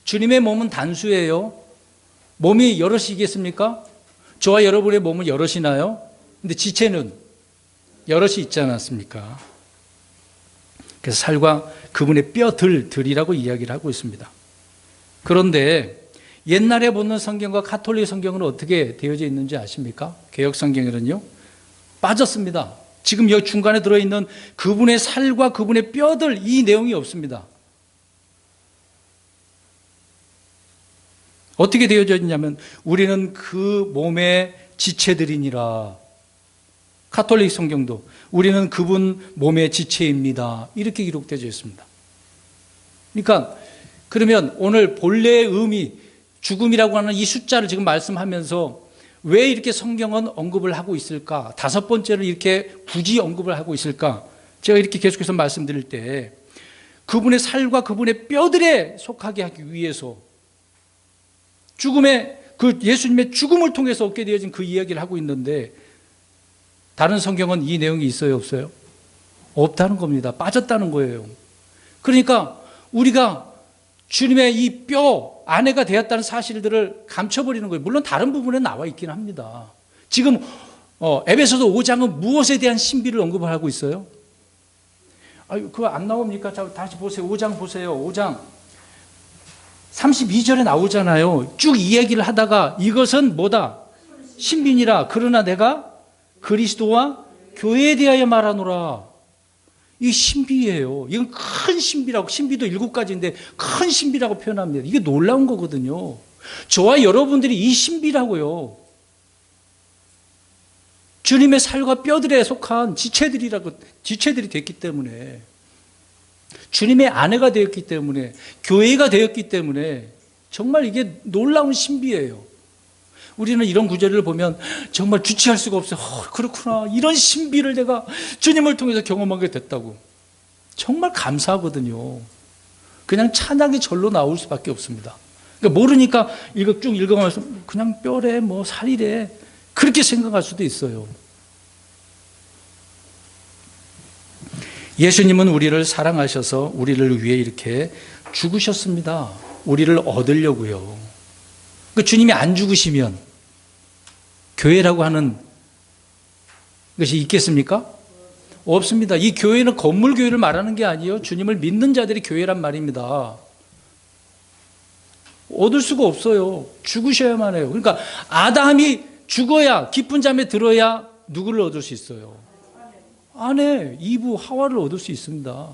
주님의 몸은 단수예요. 몸이 여럿이겠습니까? 저와 여러분의 몸은 여럿이나요? 근데 지체는 여럿이 있지 않았습니까? 그래서 살과 그분의 뼈들이라고 이야기를 하고 있습니다. 그런데 옛날에 보는 성경과 가톨릭 성경은 어떻게 되어져 있는지 아십니까? 개역 성경에는요, 빠졌습니다. 지금 여기 중간에 들어있는 그분의 살과 그분의 뼈들, 이 내용이 없습니다. 어떻게 되어져 있냐면 우리는 그 몸의 지체들이니라. 가톨릭 성경도 우리는 그분 몸의 지체입니다. 이렇게 기록되어 있습니다. 그러니까 그러면 오늘 본래의 의미, 죽음이라고 하는 이 숫자를 지금 말씀하면서 왜 이렇게 성경은 언급을 하고 있을까? 5번째를 이렇게 굳이 언급을 하고 있을까? 제가 이렇게 계속해서 말씀드릴 때 그분의 살과 그분의 뼈들에 속하게 하기 위해서 죽음의 그 예수님의 죽음을 통해서 얻게 되어진 그 이야기를 하고 있는데 다른 성경은 이 내용이 있어요, 없어요? 없다는 겁니다. 빠졌다는 거예요. 그러니까 우리가 주님의 이 뼈 안에가 되었다는 사실들을 감춰버리는 거예요. 물론 다른 부분에 나와 있긴 합니다. 지금 에베소서 5장은 무엇에 대한 신비를 언급을 하고 있어요? 그거 안 나옵니까? 자, 다시 보세요. 5장 보세요. 5장 32절에 나오잖아요. 쭉 이야기를 하다가 이것은 뭐다? 신비니라. 그러나 내가 그리스도와 교회에 대하여 말하노라. 이 신비예요. 이건 큰 신비라고, 신비도 7가지인데 큰 신비라고 표현합니다. 이게 놀라운 거거든요. 저와 여러분들이 이 신비라고요. 주님의 살과 뼈들에 속한 지체들이 됐기 때문에, 주님의 아내가 되었기 때문에, 교회가 되었기 때문에 정말 이게 놀라운 신비예요. 우리는 이런 구절을 보면 정말 주체할 수가 없어요. 그렇구나. 이런 신비를 내가 주님을 통해서 경험하게 됐다고. 정말 감사하거든요. 그냥 찬양이 절로 나올 수밖에 없습니다. 그러니까 모르니까 쭉 읽어가면서 그냥 뼈래, 뭐 살이래. 그렇게 생각할 수도 있어요. 예수님은 우리를 사랑하셔서 우리를 위해 이렇게 죽으셨습니다. 우리를 얻으려고요. 주님이 안 죽으시면 교회라고 하는 것이 있겠습니까? 없습니다. 이 교회는 건물 교회를 말하는 게 아니에요. 주님을 믿는 자들이 교회란 말입니다. 얻을 수가 없어요. 죽으셔야만 해요. 그러니까 아담이 죽어야, 깊은 잠에 들어야 누구를 얻을 수 있어요? 아내, 이브, 하와를 얻을 수 있습니다.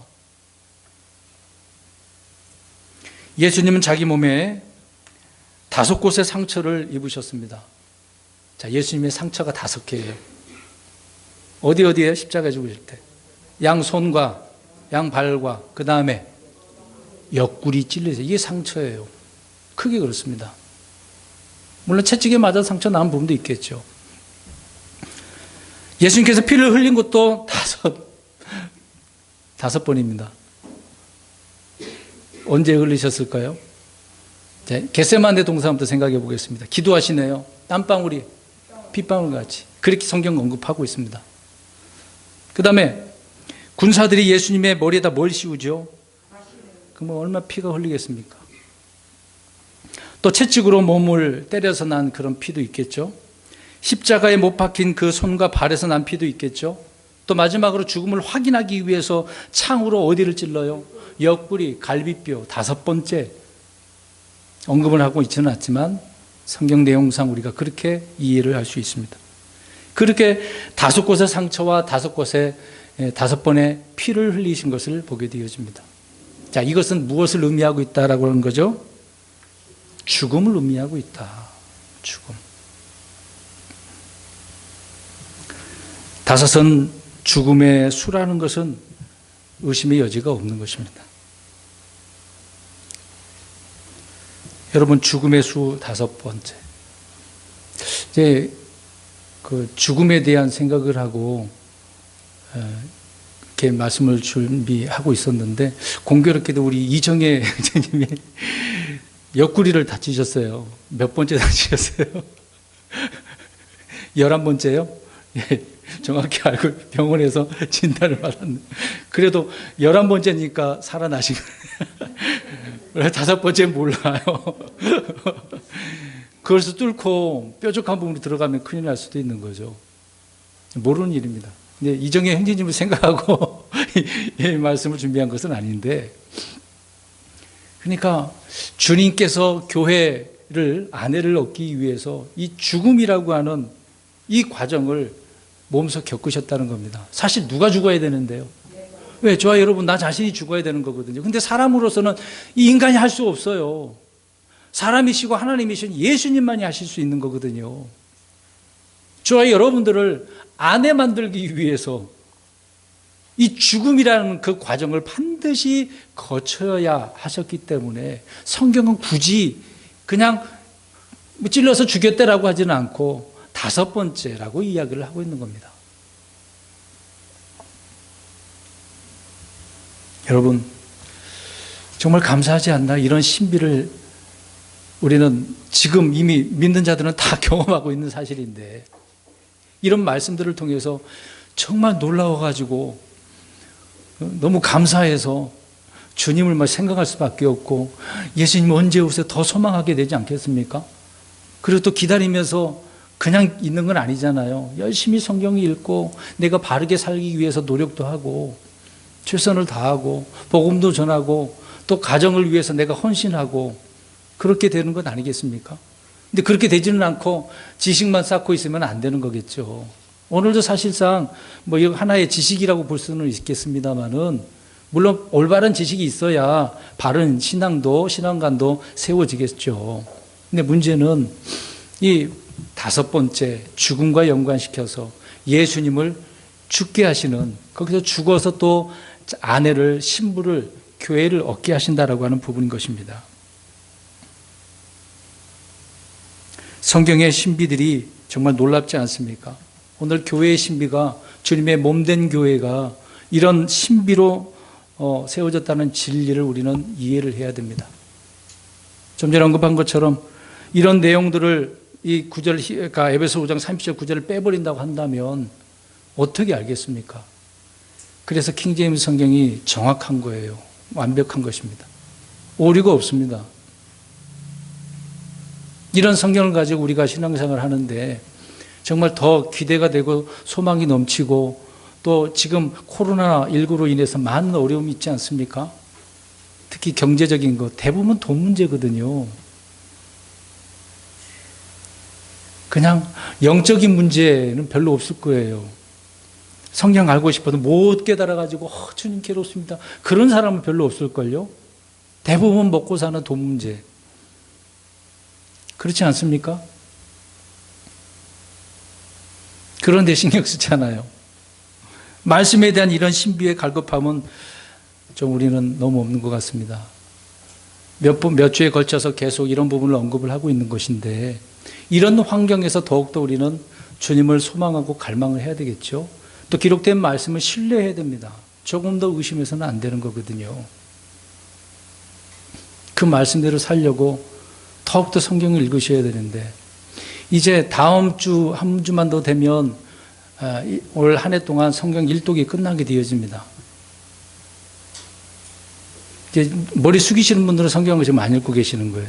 예수님은 자기 몸에 5곳의 상처를 입으셨습니다. 자, 예수님의 상처가 5개예요. 어디에 십자가에 죽으실 때? 양손과 양발과 그 다음에 옆구리 찔려서 이게 상처예요. 크게 그렇습니다. 물론 채찍에 맞아 상처 나은 부분도 있겠죠. 예수님께서 피를 흘린 것도 5번입니다. 언제 흘리셨을까요? 겟세마네 동산부터 생각해 보겠습니다. 기도하시네요. 땀방울이 핏방울 같이. 그렇게 성경 언급하고 있습니다. 그 다음에 군사들이 예수님의 머리에다 뭘 씌우죠? 그러면 얼마나 피가 흘리겠습니까? 또 채찍으로 몸을 때려서 난 그런 피도 있겠죠. 십자가에 못 박힌 그 손과 발에서 난 피도 있겠죠. 또 마지막으로 죽음을 확인하기 위해서 창으로 어디를 찔러요? 옆구리, 갈비뼈. 5번째 언급을 하고 있지는 않지만 성경 내용상 우리가 그렇게 이해를 할 수 있습니다. 그렇게 5곳의 상처와 5곳의 5번의 피를 흘리신 것을 보게 되어집니다. 자, 이것은 무엇을 의미하고 있다라고 하는 거죠? 죽음을 의미하고 있다. 죽음. 5은 죽음의 수라는 것은 의심의 여지가 없는 것입니다. 여러분, 죽음의 수 5번째. 이제 그 죽음에 대한 생각을 하고 이렇게 말씀을 준비하고 있었는데 공교롭게도 우리 이정혜 선생님이 옆구리를 다치셨어요. 몇 번째 다치셨어요? 11번째요? 예, 정확히 알고 병원에서 진단을 받았는데, 그래도 11번째니까 살아나신 거예요. 5번째 몰라요. 그것을 뚫고 뾰족한 부분으로 들어가면 큰일 날 수도 있는 거죠. 모르는 일입니다. 근데 이정혜 형제님을 생각하고 이 말씀을 준비한 것은 아닌데, 그러니까 주님께서 교회를, 아내를 얻기 위해서 이 죽음이라고 하는 이 과정을 몸소 겪으셨다는 겁니다. 사실 누가 죽어야 되는데요? 왜? 저와 여러분, 나 자신이 죽어야 되는 거거든요. 근데 사람으로서는 이 인간이 할 수 없어요. 사람이시고 하나님이신 예수님만이 하실 수 있는 거거든요. 저와 여러분들을 아내 만들기 위해서 이 죽음이라는 그 과정을 반드시 거쳐야 하셨기 때문에 성경은 굳이 그냥 찔러서 죽였다라고 하지는 않고 5번째라고 이야기를 하고 있는 겁니다. 여러분, 정말 감사하지 않나? 이런 신비를 우리는 지금 이미 믿는 자들은 다 경험하고 있는 사실인데, 이런 말씀들을 통해서 정말 놀라워가지고 너무 감사해서 주님을 막 생각할 수밖에 없고, 예수님 언제 오세요? 더 소망하게 되지 않겠습니까? 그리고 또 기다리면서 그냥 있는 건 아니잖아요. 열심히 성경 읽고 내가 바르게 살기 위해서 노력도 하고 최선을 다하고 복음도 전하고 또 가정을 위해서 내가 헌신하고 그렇게 되는 건 아니겠습니까? 근데 그렇게 되지는 않고 지식만 쌓고 있으면 안 되는 거겠죠. 오늘도 사실상 뭐 이거 하나의 지식이라고 볼 수는 있겠습니다만은, 물론 올바른 지식이 있어야 바른 신앙관도 세워지겠죠. 근데 문제는 이 5번째, 죽음과 연관시켜서 예수님을 죽게 하시는, 거기서 죽어서 또 아내를, 신부를, 교회를 얻게 하신다라고 하는 부분인 것입니다. 성경의 신비들이 정말 놀랍지 않습니까? 오늘 교회의 신비가, 주님의 몸된 교회가 이런 신비로 세워졌다는 진리를 우리는 이해를 해야 됩니다. 좀 전에 언급한 것처럼 이런 내용들을 이 9절, 그러니까 에베소 5장 30절 9절을 빼버린다고 한다면 어떻게 알겠습니까? 그래서 킹제임스 성경이 정확한 거예요. 완벽한 것입니다. 오류가 없습니다. 이런 성경을 가지고 우리가 신앙생활을 하는데 정말 더 기대가 되고 소망이 넘치고, 또 지금 코로나19로 인해서 많은 어려움이 있지 않습니까? 특히 경제적인 것, 대부분 돈 문제거든요. 그냥 영적인 문제는 별로 없을 거예요. 성경 알고 싶어도 못 깨달아가지고 주님 괴롭습니다, 그런 사람은 별로 없을걸요. 대부분 먹고 사는 돈 문제. 그렇지 않습니까? 그런데 신경 쓰잖아요. 말씀에 대한 이런 신비의 갈급함은 좀 우리는 너무 없는 것 같습니다. 몇 주에 걸쳐서 계속 이런 부분을 언급을 하고 있는 것인데, 이런 환경에서 더욱더 우리는 주님을 소망하고 갈망을 해야 되겠죠. 또 기록된 말씀을 신뢰해야 됩니다. 조금 더 의심해서는 안 되는 거거든요. 그 말씀대로 살려고 더욱더 성경을 읽으셔야 되는데, 이제 다음 주, 한 주만 더 되면 올 한 해 동안 성경 일독이 끝나게 되어집니다. 이제 머리 숙이시는 분들은 성경을 지금 안 읽고 계시는 거예요.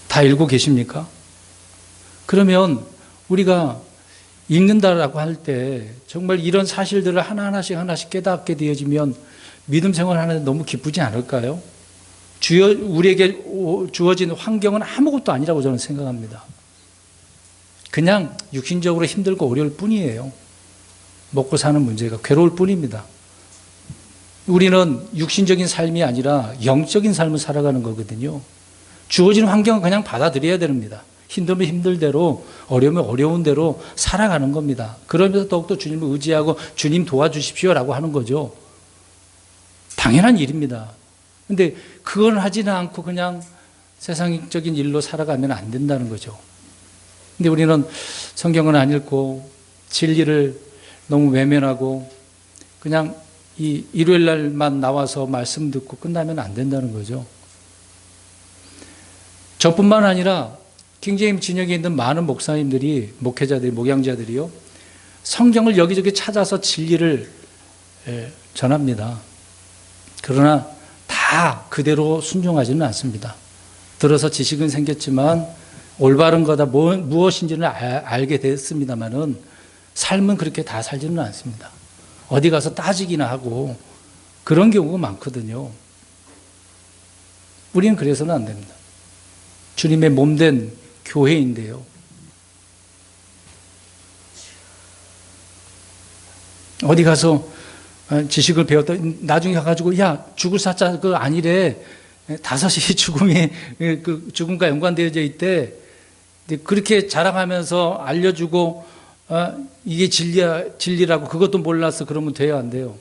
다 읽고 계십니까? 그러면 우리가 읽는다라고 할 때 정말 이런 사실들을 하나씩 깨닫게 되어지면 믿음 생활하는데 너무 기쁘지 않을까요? 우리에게 주어진 환경은 아무것도 아니라고 저는 생각합니다. 그냥 육신적으로 힘들고 어려울 뿐이에요. 먹고 사는 문제가 괴로울 뿐입니다. 우리는 육신적인 삶이 아니라 영적인 삶을 살아가는 거거든요. 주어진 환경은 그냥 받아들여야 됩니다. 힘들면 힘들 대로, 어려우면 어려운 대로 살아가는 겁니다. 그러면서 더욱더 주님을 의지하고 주님 도와주십시오라고 하는 거죠. 당연한 일입니다. 근데 그걸 하지는 않고 그냥 세상적인 일로 살아가면 안 된다는 거죠. 근데 우리는 성경은 안 읽고 진리를 너무 외면하고 그냥 이 일요일 날만 나와서 말씀 듣고 끝나면 안 된다는 거죠. 저뿐만 아니라 킹제임 진영에 있는 많은 목사님들이, 목회자들이, 목양자들이요, 성경을 여기저기 찾아서 진리를 전합니다. 그러나 다 그대로 순종하지는 않습니다. 들어서 지식은 생겼지만 올바른 거다 무엇인지는 알게 됐습니다만은 삶은 그렇게 다 살지는 않습니다. 어디 가서 따지기나 하고 그런 경우가 많거든요. 우리는 그래서는 안 됩니다. 주님의 몸된 교회인데요. 어디 가서 지식을 배웠다 나중에 가가지고 야 죽을 사자 그 아니래 5시 죽음이 그 죽음과 연관되어져 있대. 그렇게 자랑하면서 알려주고 이게 진리라고 그것도 몰랐어. 그러면 돼요, 안 돼요?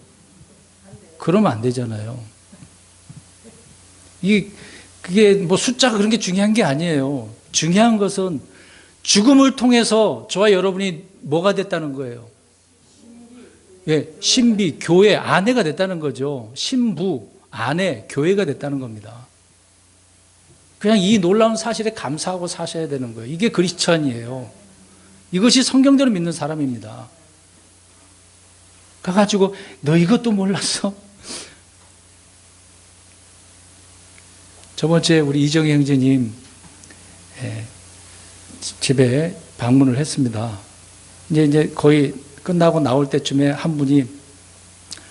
그러면 안 되잖아요. 그게 뭐 숫자가 그런 게 중요한 게 아니에요. 중요한 것은 죽음을 통해서 저와 여러분이 뭐가 됐다는 거예요. 예, 신비, 교회, 아내가 됐다는 거죠. 신부, 아내, 교회가 됐다는 겁니다. 그냥 이 놀라운 사실에 감사하고 사셔야 되는 거예요. 이게 크리스천이에요. 이것이 성경대로 믿는 사람입니다. 가가지고 너 이것도 몰랐어? 저번 주에 우리 이정희 형제님 집에 방문을 했습니다. 이제 거의 끝나고 나올 때쯤에 한 분이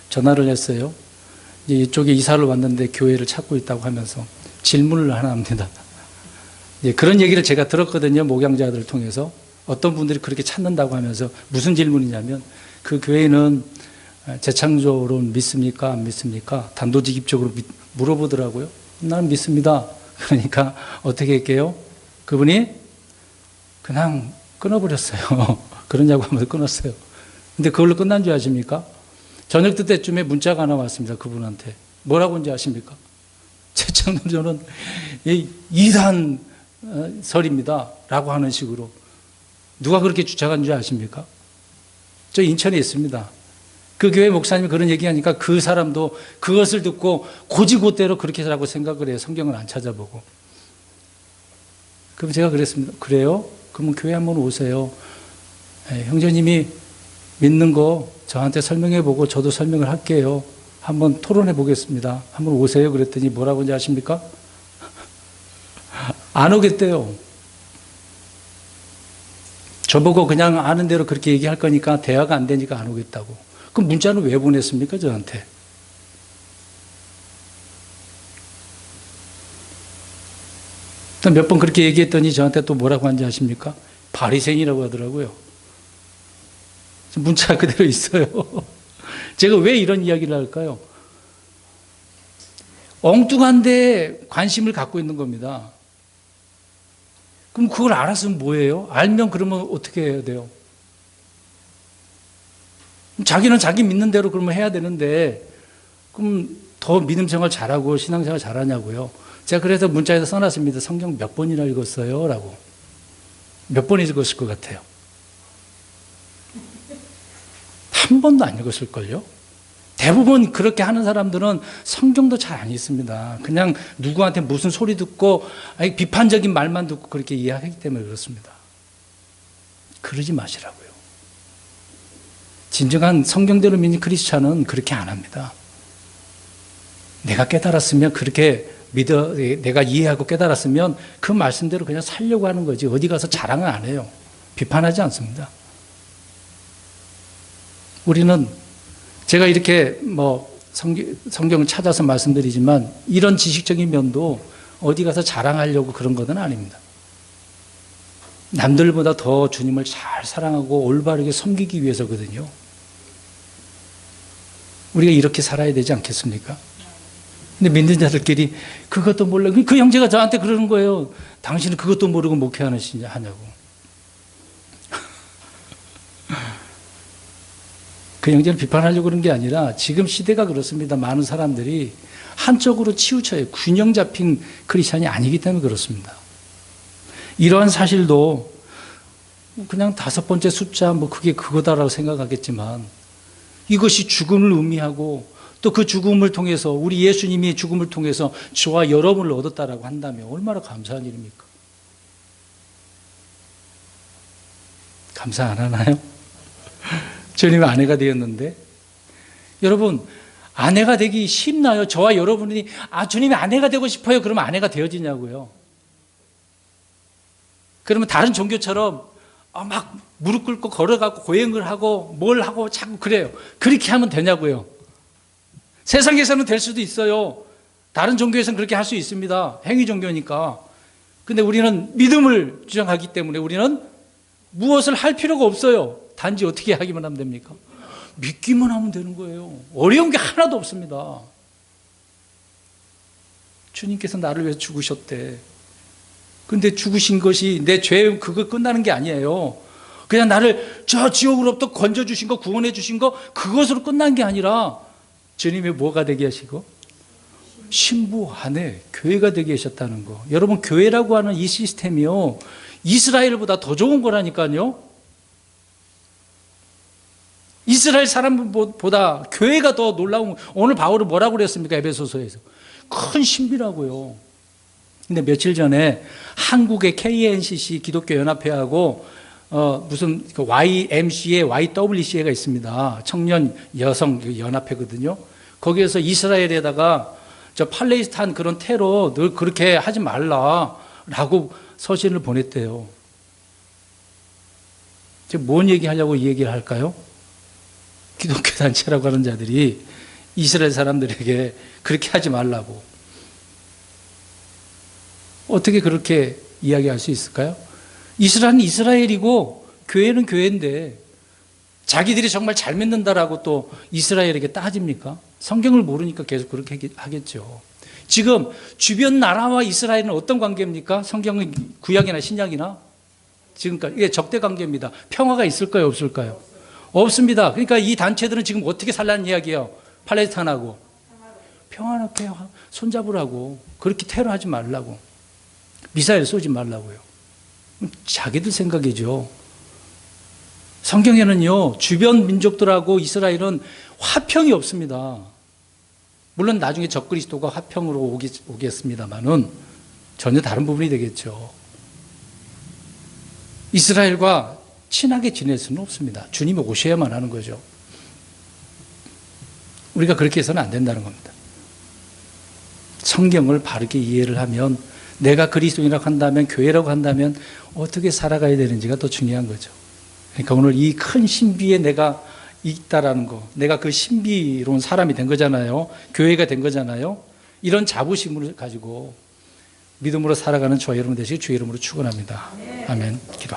전화를 했어요. 이제 이쪽에 이사를 왔는데 교회를 찾고 있다고 하면서 질문을 하나 합니다. 그런 얘기를 제가 들었거든요. 목양자들을 통해서. 어떤 분들이 그렇게 찾는다고 하면서 무슨 질문이냐면 그 교회는 재창조론 믿습니까? 안 믿습니까? 단도직입적으로 물어보더라고요. 나는 믿습니다. 그러니까 어떻게 할게요? 그분이 그냥 끊어버렸어요. 그러냐고 하면서 끊었어요. 근데 그걸로 끝난 줄 아십니까? 저녁 때쯤에 문자가 하나 왔습니다. 그분한테. 뭐라고 한지 아십니까? 재창조는 이단 설입니다. 라고 하는 식으로. 누가 그렇게 주장한 줄 아십니까? 저 인천에 있습니다. 그 교회 목사님이 그런 얘기하니까 그 사람도 그것을 듣고 고지고대로 그렇게 하라고 생각을 해요. 성경을 안 찾아보고. 그럼 제가 그랬습니다. 그래요? 그러면 교회 한번 오세요. 형제님이 믿는 거 저한테 설명해 보고 저도 설명을 할게요. 한번 토론해 보겠습니다. 한번 오세요. 그랬더니 뭐라고 하는지 아십니까? 안 오겠대요. 저보고 그냥 아는 대로 그렇게 얘기할 거니까 대화가 안 되니까 안 오겠다고. 그럼 문자는 왜 보냈습니까? 저한테. 또 몇 번 그렇게 얘기했더니 저한테 또 뭐라고 하는지 아십니까? 바리새인이라고 하더라고요. 문자 그대로 있어요. 제가 왜 이런 이야기를 할까요? 엉뚱한 데 관심을 갖고 있는 겁니다. 그럼 그걸 알았으면 뭐예요? 알면 그러면 어떻게 해야 돼요? 자기는 자기 믿는 대로 그러면 해야 되는데 그럼 더 믿음 생활 잘하고 신앙생활 잘하냐고요. 제가 그래서 문자에서 써놨습니다. 성경 몇 번이나 읽었어요? 라고. 몇 번 읽었을 것 같아요? 한 번도 안 읽었을걸요? 대부분 그렇게 하는 사람들은 성경도 잘 안 읽습니다. 그냥 누구한테 무슨 소리 듣고 비판적인 말만 듣고 그렇게 이해하기 때문에 그렇습니다. 그러지 마시라고요. 진정한 성경대로 믿는 크리스찬은 그렇게 안 합니다. 내가 깨달았으면 그렇게 내가 이해하고 깨달았으면 그 말씀대로 그냥 살려고 하는 거지 어디 가서 자랑은 안 해요. 비판하지 않습니다. 우리는 제가 이렇게 성경을 찾아서 말씀드리지만 이런 지식적인 면도 어디 가서 자랑하려고 그런 것은 아닙니다. 남들보다 더 주님을 잘 사랑하고 올바르게 섬기기 위해서거든요. 우리가 이렇게 살아야 되지 않겠습니까? 근데 믿는 자들끼리 그것도 몰라. 그 형제가 저한테 그러는 거예요. 당신은 그것도 모르고 목회하냐고. 그 형제를 비판하려고 그런 게 아니라 지금 시대가 그렇습니다. 많은 사람들이 한쪽으로 치우쳐요. 균형 잡힌 크리스찬이 아니기 때문에 그렇습니다. 이러한 사실도 그냥 5번째 숫자 그게 그거다라고 생각하겠지만 이것이 죽음을 의미하고 또 그 죽음을 통해서 우리 예수님이 죽음을 통해서 저와 여러분을 얻었다라고 한다면 얼마나 감사한 일입니까? 감사 안 하나요? 주님의 아내가 되었는데 여러분 아내가 되기 쉽나요? 저와 여러분이 주님의 아내가 되고 싶어요. 그러면 아내가 되어지냐고요. 그러면 다른 종교처럼 막 무릎 꿇고 걸어가고 고행을 하고 뭘 하고 자꾸 그래요. 그렇게 하면 되냐고요. 세상에서는 될 수도 있어요. 다른 종교에서는 그렇게 할 수 있습니다. 행위 종교니까. 근데 우리는 믿음을 주장하기 때문에 우리는 무엇을 할 필요가 없어요. 단지 어떻게 하기만 하면 됩니까? 믿기만 하면 되는 거예요. 어려운 게 하나도 없습니다. 주님께서 나를 위해서 죽으셨대. 근데 죽으신 것이 내 죄 그거 끝나는 게 아니에요. 그냥 나를 저 지옥으로부터 건져주신 거, 구원해 주신 거, 그것으로 끝난 게 아니라 주님이 뭐가 되게 하시고 신부, 아내, 교회가 되게 하셨다는 거. 여러분 교회라고 하는 이 시스템이요 이스라엘보다 더 좋은 거라니까요. 이스라엘 사람보다 교회가 더 놀라운. 오늘 바울은 뭐라고 그랬습니까? 에베소서에서 큰 신비라고요. 근데 며칠 전에 한국의 KNCC 기독교 연합회하고 무슨 YMCA, YWCA가 있습니다. 청년 여성 연합회거든요. 거기에서 이스라엘에다가 저 팔레스타인 그런 테러 늘 그렇게 하지 말라라고 서신을 보냈대요. 지금 뭔 얘기하려고 이 얘기를 할까요? 기독교 단체라고 하는 자들이 이스라엘 사람들에게 그렇게 하지 말라고. 어떻게 그렇게 이야기할 수 있을까요? 이스라엘은 이스라엘이고 교회는 교회인데 자기들이 정말 잘 믿는다라고 또 이스라엘에게 따집니까? 성경을 모르니까 계속 그렇게 하겠죠. 지금 주변 나라와 이스라엘은 어떤 관계입니까? 성경은 구약이나 신약이나 지금까지 이게 적대 관계입니다. 평화가 있을까요? 없을까요? 없습니다. 그러니까 이 단체들은 지금 어떻게 살라는 이야기예요? 팔레스타인하고 평화롭게 손잡으라고, 그렇게 테러하지 말라고, 미사일 쏘지 말라고요. 자기들 생각이죠. 성경에는요 주변 민족들하고 이스라엘은 화평이 없습니다. 물론 나중에 적그리스도가 화평으로 오겠습니다만은 전혀 다른 부분이 되겠죠. 이스라엘과 친하게 지낼 수는 없습니다. 주님이 오셔야만 하는 거죠. 우리가 그렇게 해서는 안 된다는 겁니다. 성경을 바르게 이해를 하면, 내가 그리스도인이라고 한다면, 교회라고 한다면 어떻게 살아가야 되는지가 더 중요한 거죠. 그러니까 오늘 이 큰 신비에 내가 있다라는 거, 내가 그 신비로운 사람이 된 거잖아요. 교회가 된 거잖아요. 이런 자부심을 가지고 믿음으로 살아가는 저와 여러분 되시길 주의 이름으로 축원합니다. 아멘. 기도.